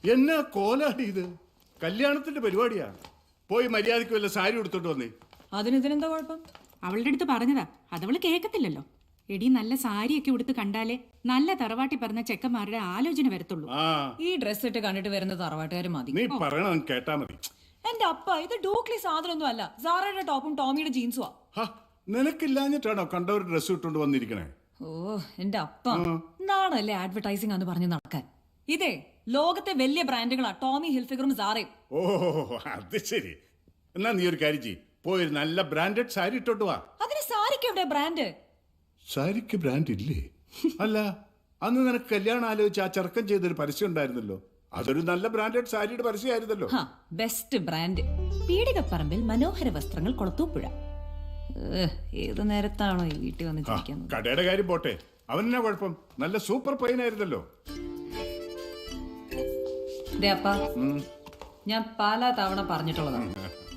എന്നാ കോലാടി ഇത്? കല്യാണത്തിന്റെ പരിപാടിയാ. പോയി മര്യാദയ്ക്ക് വല്ല സാരി എടുത്തോണ്ട് വന്നേ. അതിനെന്താ കുഴപ്പം? അവളുടെ അടുത്ത് പറഞ്ഞതാ, അതവള് കേൾക്കത്തില്ലല്ലോ. എടി, നല്ല സാരിയൊക്കെ ഉടുത്ത് കണ്ടാലേ നല്ല തറവാട്ടി പറഞ്ഞ ചെക്കന്മാരുടെ ആലോചന വരത്തുള്ളൂ. ഈ ഡ്രസ് ഇട്ട് കണ്ടിട്ട് വരുന്ന തറവാട്ടുകാർ മതി. നീ പറയണം കേട്ടാ മതി. എന്റെ അപ്പ, ഇത് ഡൂക്ലി സാധനമൊന്നും അല്ല. സാറയുടെ ടോപ്പും ടോമിയുടെ ജീൻസുവാ. നിനക്കില്ലാഞ്ഞിട്ടാണോ കണ്ടവർ ഡ്രസ് ഇട്ടുകൊണ്ട് വന്നിരിക്കണേ? ഓ എന്റെ അപ്പ, നാണല്ലേ അഡ്വർടൈസിംഗ് എന്ന് പറഞ്ഞു നടക്കാൻ. ഇതേ ലോകത്തെ വലിയ ബ്രാൻഡുകളാ ടോമി ഹിൽഫിഗറും സാറയും. ഓ അത് ശരി. എന്നാ നീ ഒരു കാര്യം ചെയ്യ്, പോയി ഒരു നല്ല ബ്രാൻഡഡ് സാരി ഇട്ടോട്ട് വാ. അതിന് സാരിക്ക് എവിടെ ബ്രാൻഡ്? സാരിക്ക് ബ്രാൻഡ് ഇല്ലേ? അല്ല, അന്ന് നിനക്ക് കല്യാണം ആലോചിച്ച് ആ ചെറുക്കൻ ചെയ്തൊരു പരസ്യം ഉണ്ടായിരുന്നല്ലോ. അതൊരു നല്ല ബ്രാൻഡഡ് സാരിയുടെ പരസ്യമായിരുന്നല്ലോ. ബെസ്റ്റ് ബ്രാൻഡ് പീടികപ്പറമ്പിൽ മനോഹര വസ്ത്രങ്ങൾ കൊളത്തൂപ്പുഴ. ഏത് നേരത്താണോ ഈ വീട്ടിൽ വന്ന് ചിരിക്കുന്നത്? കടയുടെ കാര്യം പോട്ടെ, അവനെന്നാ കുഴപ്പം? നല്ല സൂപ്പർ പയ്യനായിരുന്നല്ലോ. അപ്പ, ഞാൻ പല തവണ പറഞ്ഞിട്ടുള്ളതാണ്,